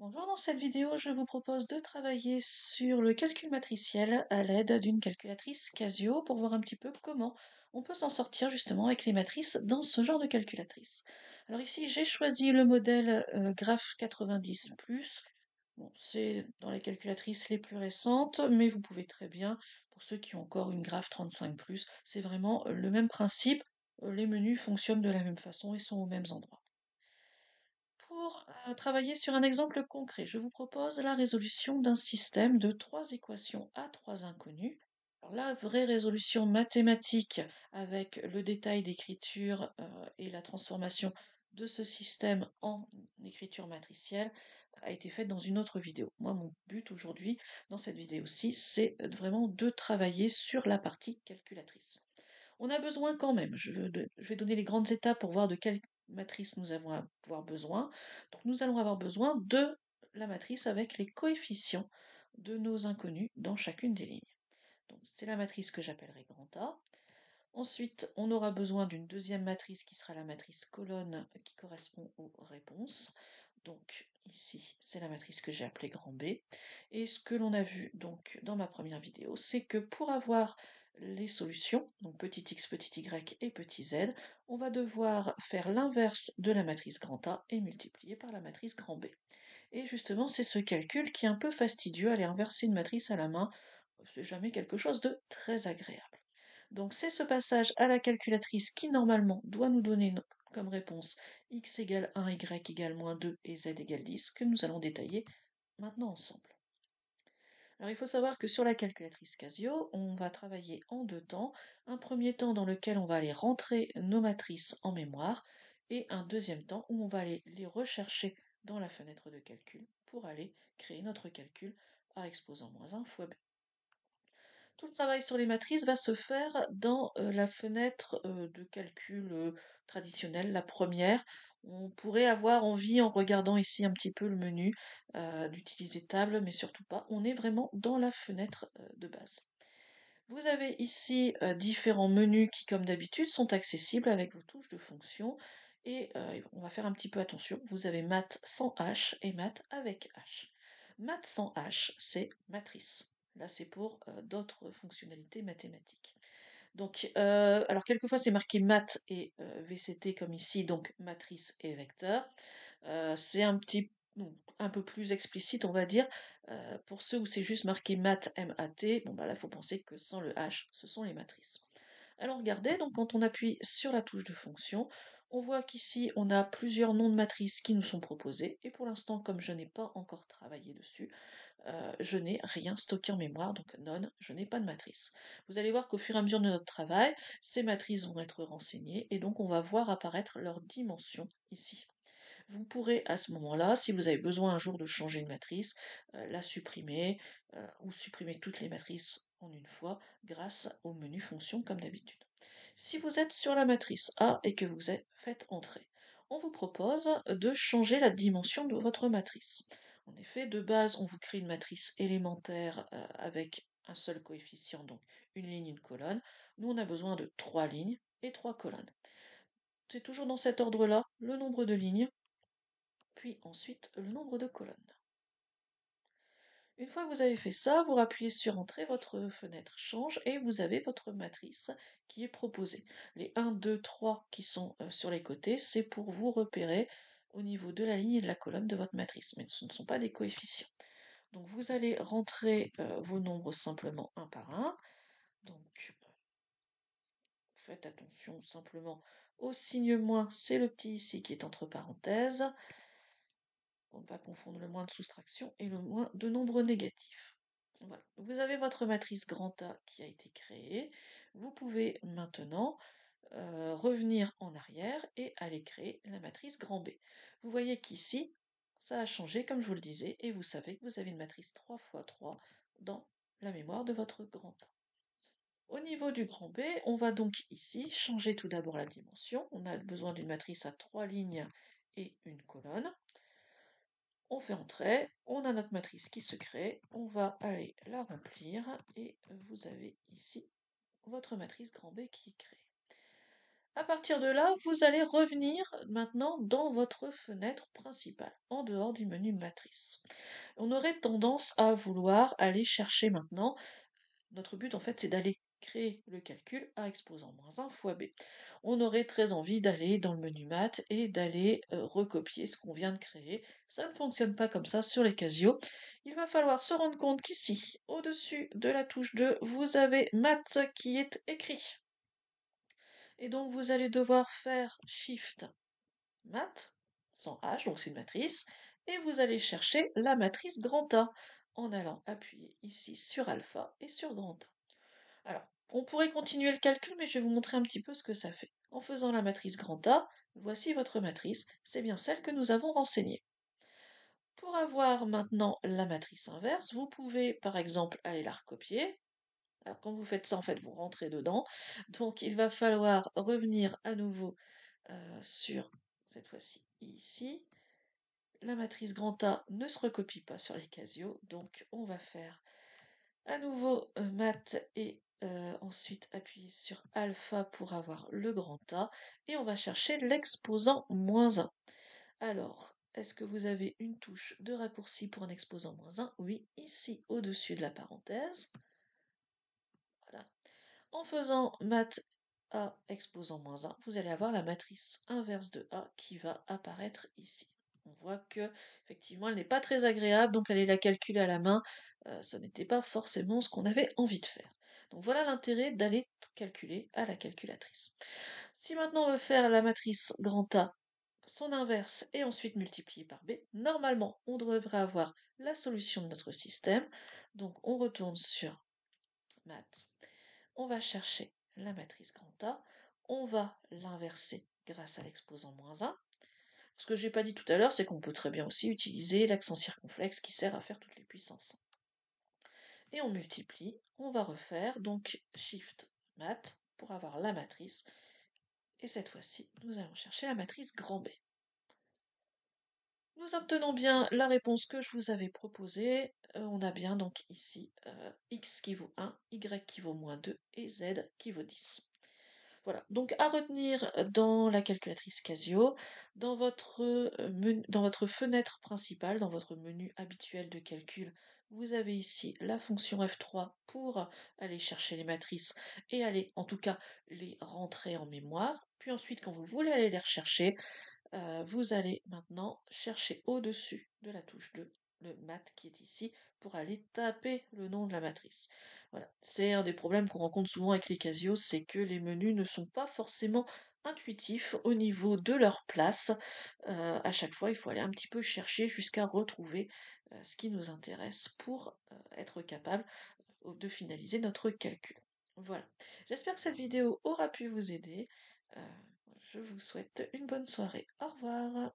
Bonjour, dans cette vidéo, je vous propose de travailler sur le calcul matriciel à l'aide d'une calculatrice Casio pour voir un petit peu comment on peut s'en sortir justement avec les matrices dans ce genre de calculatrice. Alors ici, j'ai choisi le modèle Graph 90+. Bon, c'est dans les calculatrices les plus récentes, mais vous pouvez très bien, pour ceux qui ont encore une Graph 35+, c'est vraiment le même principe. Les menus fonctionnent de la même façon et sont aux mêmes endroits. Pour travailler sur un exemple concret, je vous propose la résolution d'un système de trois équations à trois inconnus. Alors, la vraie résolution mathématique avec le détail d'écriture et la transformation de ce système en écriture matricielle a été faite dans une autre vidéo. Moi, mon but aujourd'hui, dans cette vidéo-ci, c'est vraiment de travailler sur la partie calculatrice. On a besoin quand même, je vais donner les grandes étapes pour voir de quelle matrice nous allons avoir besoin. Donc nous allons avoir besoin de la matrice avec les coefficients de nos inconnus dans chacune des lignes. Donc c'est la matrice que j'appellerai grand A. Ensuite, on aura besoin d'une deuxième matrice qui sera la matrice colonne qui correspond aux réponses. Donc ici, c'est la matrice que j'ai appelée grand B. Et ce que l'on a vu donc dans ma première vidéo, c'est que pour avoir les solutions, donc petit x, petit y et petit z, on va devoir faire l'inverse de la matrice grand A et multiplier par la matrice grand B. Et justement, c'est ce calcul qui est un peu fastidieux, aller inverser une matrice à la main, c'est jamais quelque chose de très agréable. Donc c'est ce passage à la calculatrice qui normalement doit nous donner comme réponse x égale 1, y égale -2 et z égale 10 que nous allons détailler maintenant ensemble. Alors il faut savoir que sur la calculatrice Casio, on va travailler en deux temps. Un premier temps dans lequel on va aller rentrer nos matrices en mémoire et un deuxième temps où on va aller les rechercher dans la fenêtre de calcul pour aller créer notre calcul a exposant -1 fois b. Tout le travail sur les matrices va se faire dans la fenêtre de calcul traditionnelle, la première. On pourrait avoir envie, en regardant ici un petit peu le menu, d'utiliser table, mais surtout pas. On est vraiment dans la fenêtre de base. Vous avez ici différents menus qui, comme d'habitude, sont accessibles avec vos touches de fonction. Et on va faire un petit peu attention. Vous avez maths sans H et maths avec H. Maths sans H, c'est matrice. Là, c'est pour d'autres fonctionnalités mathématiques. Donc, alors quelquefois c'est marqué maths et VCT comme ici, donc matrice et vecteur. C'est un peu plus explicite, on va dire. Pour ceux où c'est juste marqué maths, M-A-T, bon bah là, il faut penser que sans le H, ce sont les matrices. Alors regardez, donc quand on appuie sur la touche de fonction, on voit qu'ici on a plusieurs noms de matrices qui nous sont proposés, et pour l'instant, comme je n'ai pas encore travaillé dessus, je n'ai rien stocké en mémoire, donc non, je n'ai pas de matrice. Vous allez voir qu'au fur et à mesure de notre travail, ces matrices vont être renseignées, et donc on va voir apparaître leurs dimensions ici. Vous pourrez à ce moment-là, si vous avez besoin un jour de changer une matrice, la supprimer ou supprimer toutes les matrices en une fois grâce au menu fonction comme d'habitude. Si vous êtes sur la matrice A et que vous faites entrer, on vous propose de changer la dimension de votre matrice. En effet, de base, on vous crée une matrice élémentaire avec un seul coefficient, donc une ligne, une colonne. Nous, on a besoin de trois lignes et trois colonnes. C'est toujours dans cet ordre-là, le nombre de lignes, puis ensuite le nombre de colonnes. Une fois que vous avez fait ça, vous appuyez sur Entrée, votre fenêtre change et vous avez votre matrice qui est proposée. Les 1, 2, 3 qui sont sur les côtés, c'est pour vous repérer au niveau de la ligne et de la colonne de votre matrice, mais ce ne sont pas des coefficients. Donc vous allez rentrer vos nombres simplement un par un. Donc faites attention simplement au signe moins, c'est le petit ici qui est entre parenthèses, pour ne pas confondre le moins de soustraction et le moins de nombres négatifs. Voilà. Vous avez votre matrice grand A qui a été créée. Vous pouvez maintenant revenir en arrière et aller créer la matrice grand B. Vous voyez qu'ici, ça a changé comme je vous le disais et vous savez que vous avez une matrice 3 fois 3 dans la mémoire de votre grand A. Au niveau du grand B, on va donc ici changer tout d'abord la dimension. On a besoin d'une matrice à 3 lignes et une colonne. On fait entrer, on a notre matrice qui se crée, on va aller la remplir et vous avez ici votre matrice grand B qui est créée. À partir de là, vous allez revenir maintenant dans votre fenêtre principale, en dehors du menu matrice. On aurait tendance à vouloir aller chercher maintenant. Notre but, en fait, c'est d'aller créer le calcul a exposant moins 1 fois b. On aurait très envie d'aller dans le menu maths et d'aller recopier ce qu'on vient de créer. Ça ne fonctionne pas comme ça sur les Casio. Il va falloir se rendre compte qu'ici, au-dessus de la touche 2, vous avez maths qui est écrit. Et donc, vous allez devoir faire Shift Math, sans H, donc c'est une matrice, et vous allez chercher la matrice grand A en allant appuyer ici sur alpha et sur grand A. Alors, on pourrait continuer le calcul, mais je vais vous montrer un petit peu ce que ça fait. En faisant la matrice grand A, voici votre matrice, c'est bien celle que nous avons renseignée. Pour avoir maintenant la matrice inverse, vous pouvez par exemple aller la recopier. Alors quand vous faites ça, en fait, vous rentrez dedans. Donc il va falloir revenir à nouveau sur, cette fois-ci, ici. La matrice grand A ne se recopie pas sur les Casio, donc on va faire à nouveau math et ensuite appuyer sur alpha pour avoir le grand A, et on va chercher l'exposant moins 1. Alors, est-ce que vous avez une touche de raccourci pour un exposant moins 1? Oui, ici au-dessus de la parenthèse. Voilà. En faisant math A exposant moins 1, vous allez avoir la matrice inverse de A qui va apparaître ici. On voit que effectivement elle n'est pas très agréable, donc aller la calculer à la main, ça n'était pas forcément ce qu'on avait envie de faire. Donc voilà l'intérêt d'aller calculer à la calculatrice. Si maintenant on veut faire la matrice grand A, son inverse et ensuite multiplier par B, normalement on devrait avoir la solution de notre système. Donc on retourne sur maths. On va chercher la matrice grand A, on va l'inverser grâce à l'exposant moins 1. Ce que je n'ai pas dit tout à l'heure, c'est qu'on peut très bien aussi utiliser l'accent circonflexe qui sert à faire toutes les puissances. Et on multiplie, on va refaire donc Shift Math pour avoir la matrice. Et cette fois-ci, nous allons chercher la matrice grand B. Nous obtenons bien la réponse que je vous avais proposée. On a bien donc ici x qui vaut 1, y qui vaut moins 2 et z qui vaut 10. Voilà, donc à retenir dans la calculatrice Casio, dans votre fenêtre principale, dans votre menu habituel de calcul, vous avez ici la fonction F3 pour aller chercher les matrices et aller en tout cas les rentrer en mémoire. Puis ensuite, quand vous voulez aller les rechercher, vous allez maintenant chercher au-dessus de la touche 2 le mat qui est ici pour aller taper le nom de la matrice. Voilà, c'est un des problèmes qu'on rencontre souvent avec les Casio, c'est que les menus ne sont pas forcément intuitifs au niveau de leur place. À chaque fois, il faut aller un petit peu chercher jusqu'à retrouver ce qui nous intéresse pour être capable de finaliser notre calcul. Voilà, j'espère que cette vidéo aura pu vous aider. Je vous souhaite une bonne soirée. Au revoir.